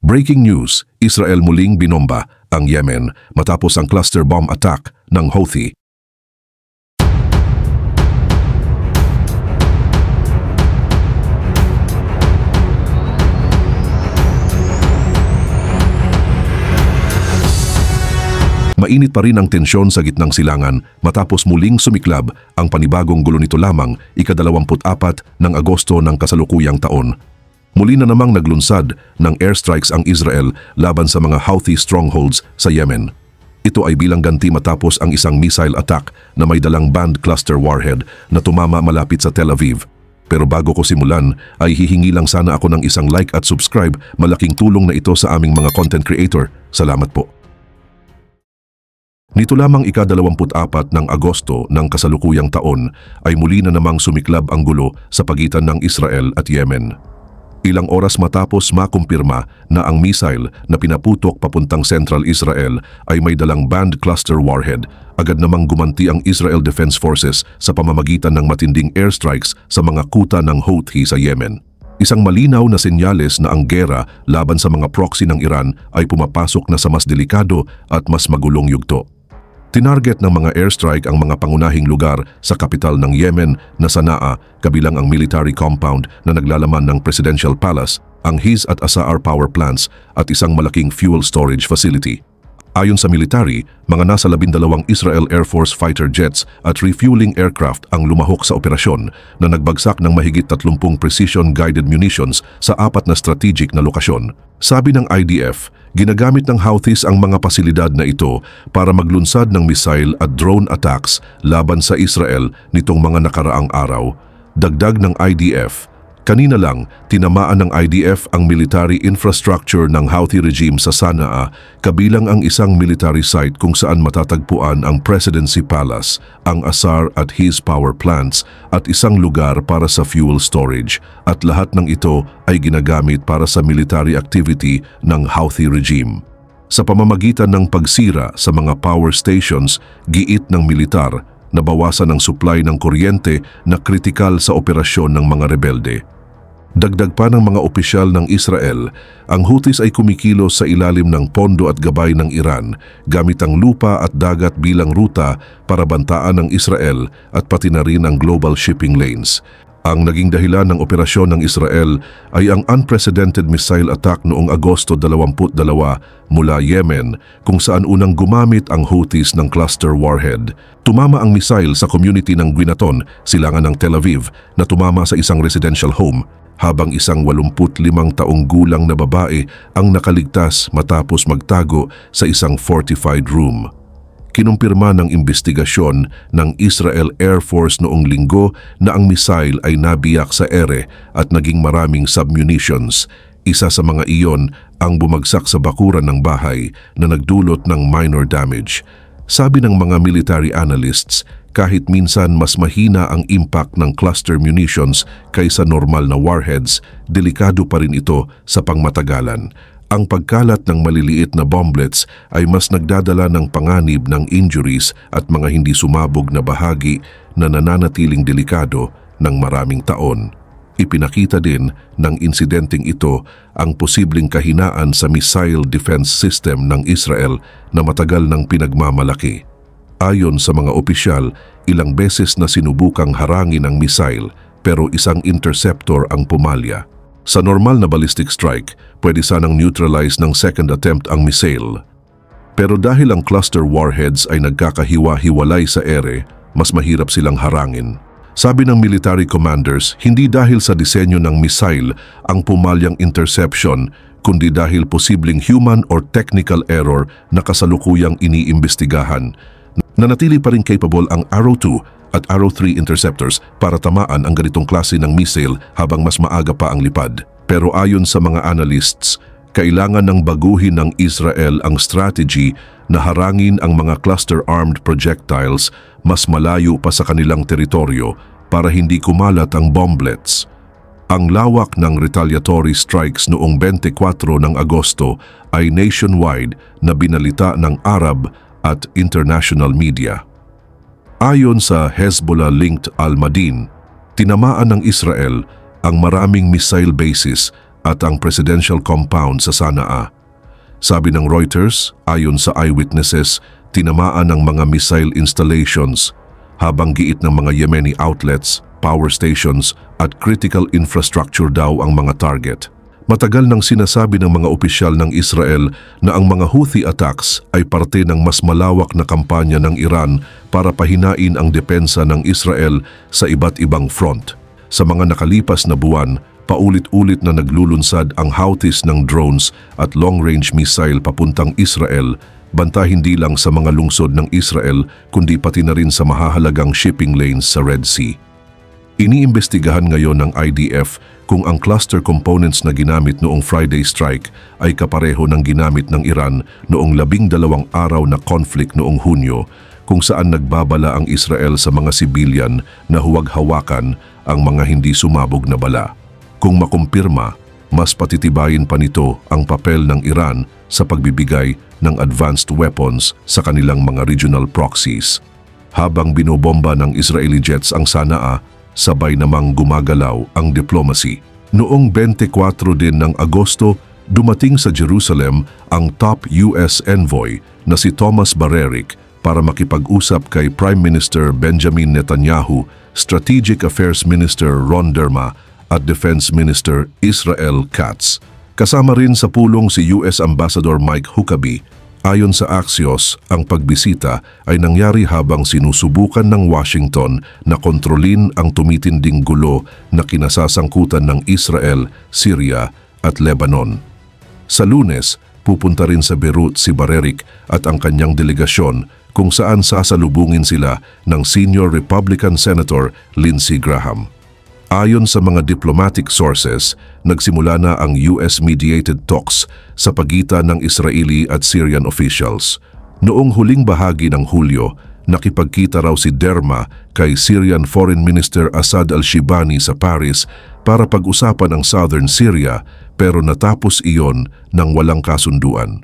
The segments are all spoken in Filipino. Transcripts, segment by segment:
Breaking news, Israel muling binomba ang Yemen matapos ang cluster bomb attack ng Houthi. Mainit pa rin ang tensyon sa gitnang silangan matapos muling sumiklab ang panibagong gulo nito lamang ika-24 ng Agosto ng kasalukuyang taon. Muli na namang naglunsad ng airstrikes ang Israel laban sa mga Houthi strongholds sa Yemen. Ito ay bilang ganti matapos ang isang missile attack na may dalang band cluster warhead na tumama malapit sa Tel Aviv. Pero bago ko simulan ay hihingi lang sana ako ng isang like at subscribe, malaking tulong na ito sa aming mga content creator. Salamat po. Nito lamang ika-24 ng Agosto ng kasalukuyang taon ay muli na namang sumiklab ang gulo sa pagitan ng Israel at Yemen. Ilang oras matapos makumpirma na ang missile na pinaputok papuntang Central Israel ay may dalang band cluster warhead, agad namang gumanti ang Israel Defense Forces sa pamamagitan ng matinding airstrikes sa mga kuta ng Houthi sa Yemen. Isang malinaw na senyales na ang gera laban sa mga proxy ng Iran ay pumapasok na sa mas delikado at mas magulong yugto. Tinarget ng mga airstrike ang mga pangunahing lugar sa kapital ng Yemen na Sana'a, kabilang ang military compound na naglalaman ng Presidential Palace, ang His at Asa'ar power plants at isang malaking fuel storage facility. Ayon sa military, mga nasa 12 Israel Air Force fighter jets at refueling aircraft ang lumahok sa operasyon na nagbagsak ng mahigit 30 precision-guided munitions sa 4 na strategic na lokasyon. Sabi ng IDF, ginagamit ng Houthis ang mga pasilidad na ito para maglunsad ng missile at drone attacks laban sa Israel nitong mga nakaraang araw. Dagdag ng IDF, kanina lang tinamaan ng IDF ang military infrastructure ng Houthi regime sa Sana'a, kabilang ang isang military site kung saan matatagpuan ang Presidency Palace, ang Asa'ar at His power plants at isang lugar para sa fuel storage, at lahat ng ito ay ginagamit para sa military activity ng Houthi regime. Sa pamamagitan ng pagsira sa mga power stations, giit ng militar, nabawasan ang supply ng kuryente na kritikal sa operasyon ng mga rebelde. Dagdag pa ng mga opisyal ng Israel, ang Houthis ay kumikilos sa ilalim ng pondo at gabay ng Iran gamit ang lupa at dagat bilang ruta para bantaan ng Israel at pati na rin ang global shipping lanes. Ang naging dahilan ng operasyon ng Israel ay ang unprecedented missile attack noong Agosto 22 mula Yemen, kung saan unang gumamit ang Houthis ng cluster warhead. Tumama ang missile sa community ng Guinaton, silangan ng Tel Aviv, na tumama sa isang residential home, habang isang 85 taong gulang na babae ang nakaligtas matapos magtago sa isang fortified room. Kinumpirma ng investigasyon ng Israel Air Force noong Linggo na ang missile ay nabiyak sa ere at naging maraming submunitions. Isa sa mga iyon ang bumagsak sa bakuran ng bahay na nagdulot ng minor damage. Sabi ng mga military analysts, kahit minsan mas mahina ang impact ng cluster munitions kaysa normal na warheads, delikado pa rin ito sa pangmatagalan. Ang pagkalat ng maliliit na bomblets ay mas nagdadala ng panganib ng injuries at mga hindi sumabog na bahagi na nananatiling delikado ng maraming taon. Ipinakita din ng insidenteng ito ang posibleng kahinaan sa missile defense system ng Israel na matagal nang pinagmamalaki. Ayon sa mga opisyal, ilang beses na sinubukang harangin ang missile pero isang interceptor ang pumalya. Sa normal na ballistic strike, pwede sanang neutralize ng second attempt ang missile. Pero dahil ang cluster warheads ay nagkakahiwa-hiwalay sa ere, mas mahirap silang harangin. Sabi ng military commanders, hindi dahil sa disenyo ng missile ang pumalyang interception, kundi dahil posibleng human or technical error na kasalukuyang iniimbestigahan. Nanatili pa rin capable ang Arrow 2 at Arrow 3 interceptors para tamaan ang ganitong klase ng missile habang mas maaga pa ang lipad. Pero ayon sa mga analysts, kailangan ng baguhin ng Israel ang strategy na harangin ang mga cluster-armed projectiles mas malayo pa sa kanilang teritoryo para hindi kumalat ang bomblets. Ang lawak ng retaliatory strikes noong 24 ng Agosto ay nationwide na binalita ng Arab at international media. Ayon sa Hezbollah-linked Al Madin, tinamaan ng Israel ang maraming missile bases at ang presidential compound sa Sanaa. Sabi ng Reuters, ayon sa eyewitnesses, tinamaan ng mga missile installations habang giit ng mga Yemeni outlets, power stations at critical infrastructure daw ang mga target. Matagal nang sinasabi ng mga opisyal ng Israel na ang mga Houthi attacks ay parte ng mas malawak na kampanya ng Iran para pahinain ang depensa ng Israel sa iba't ibang front. Sa mga nakalipas na buwan, paulit-ulit na naglulunsad ang Houthis ng drones at long-range missile papuntang Israel, banta hindi lang sa mga lungsod ng Israel kundi pati na rin sa mahahalagang shipping lanes sa Red Sea. Iniimbestigahan ngayon ng IDF kung ang cluster components na ginamit noong Friday strike ay kapareho ng ginamit ng Iran noong 12 araw na conflict noong Hunyo, kung saan nagbabala ang Israel sa mga sibilyan na huwag hawakan ang mga hindi sumabog na bala. Kung makumpirma, mas patitibayin pa nito ang papel ng Iran sa pagbibigay ng advanced weapons sa kanilang mga regional proxies. Habang binobomba ng Israeli jets ang Sanaa, sabay namang gumagalaw ang diplomacy. Noong 24 din ng Agosto, dumating sa Jerusalem ang top US envoy na si Thomas Barerik para makipag-usap kay Prime Minister Benjamin Netanyahu, Strategic Affairs Minister Ron Derma at Defense Minister Israel Katz. Kasama rin sa pulong si US Ambassador Mike Huckabee. Ayon sa Axios, ang pagbisita ay nangyari habang sinusubukan ng Washington na kontrolin ang tumitinding gulo na kinasasangkutan ng Israel, Syria at Lebanon. Sa Lunes, pupunta rin sa Beirut si Barerik at ang kanyang delegasyon kung saan sasalubungin sila ng Senior Republican Senator Lindsey Graham. Ayon sa mga diplomatic sources, nagsimula na ang US-mediated talks sa pagitan ng Israeli at Syrian officials. Noong huling bahagi ng Hulyo, nakipagkita raw si Derma kay Syrian Foreign Minister Assad al-Shibani sa Paris para pag-usapan ang southern Syria, pero natapos iyon ng walang kasunduan.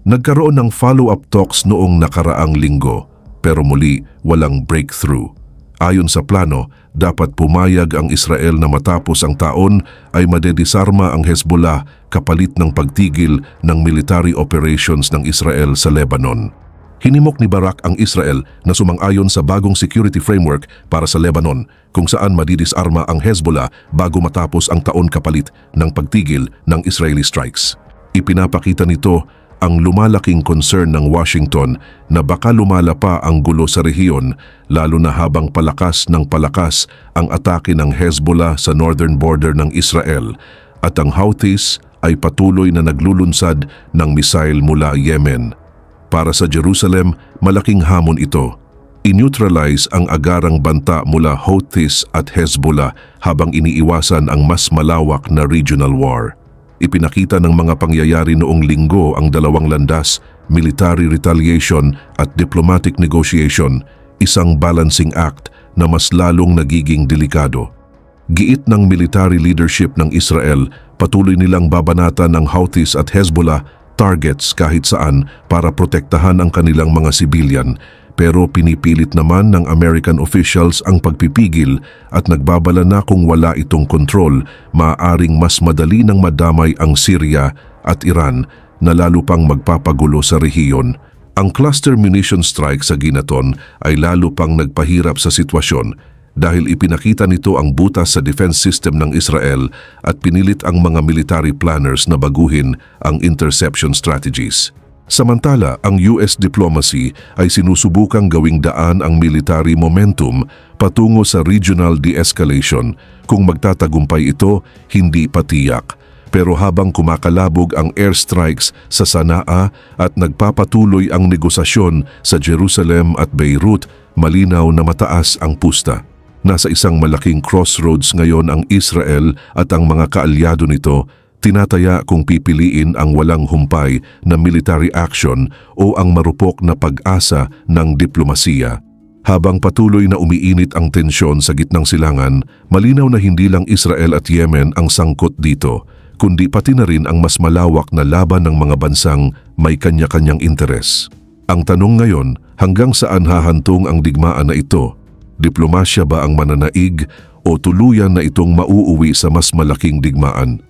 Nagkaroon ng follow-up talks noong nakaraang linggo, pero muli walang breakthrough. Ayon sa plano, dapat pumayag ang Israel na matapos ang taon ay madedisarma ang Hezbollah kapalit ng pagtigil ng military operations ng Israel sa Lebanon. Hinimok ni Barak ang Israel na sumang-ayon sa bagong security framework para sa Lebanon kung saan madidisarma ang Hezbollah bago matapos ang taon kapalit ng pagtigil ng Israeli strikes. Ipinapakita nito ang lumalaking concern ng Washington na baka lumala pa ang gulo sa rehiyon, lalo na habang palakas ng palakas ang atake ng Hezbollah sa northern border ng Israel at ang Houthis ay patuloy na naglulunsad ng missile mula Yemen. Para sa Jerusalem, malaking hamon ito. I-neutralize ang agarang banta mula Houthis at Hezbollah habang iniiwasan ang mas malawak na regional war. Ipinakita ng mga pangyayari noong linggo ang dalawang landas, military retaliation at diplomatic negotiation, isang balancing act na mas lalong nagiging delikado. Giit ng military leadership ng Israel, patuloy nilang babanatan ng Houthis at Hezbollah targets kahit saan para protektahan ang kanilang mga sibilyan, pero pinipilit naman ng American officials ang pagpipigil at nagbabala na kung wala itong kontrol, maaaring mas madali nang madamay ang Syria at Iran na lalo pang magpapagulo sa rehiyon. Ang cluster munition strike sa Ginaton ay lalo pang nagpahirap sa sitwasyon dahil ipinakita nito ang butas sa defense system ng Israel at pinilit ang mga military planners na baguhin ang interception strategies. Samantala, ang US diplomacy ay sinusubukang gawing daan ang military momentum patungo sa regional de-escalation. Kung magtatagumpay ito, hindi pa tiyak. Pero habang kumakalabog ang airstrikes sa Sanaa at nagpapatuloy ang negosasyon sa Jerusalem at Beirut, malinaw na mataas ang pusta. Nasa isang malaking crossroads ngayon ang Israel at ang mga kaalyado nito. Tinataya kung pipiliin ang walang humpay na military action o ang marupok na pag-asa ng diplomasiya. Habang patuloy na umiinit ang tensyon sa gitnang silangan, malinaw na hindi lang Israel at Yemen ang sangkot dito, kundi pati na rin ang mas malawak na laban ng mga bansang may kanya-kanyang interes. Ang tanong ngayon, hanggang saan hahantong ang digmaan na ito? Diplomasya ba ang mananaig o tuluyan na itong mauuwi sa mas malaking digmaan?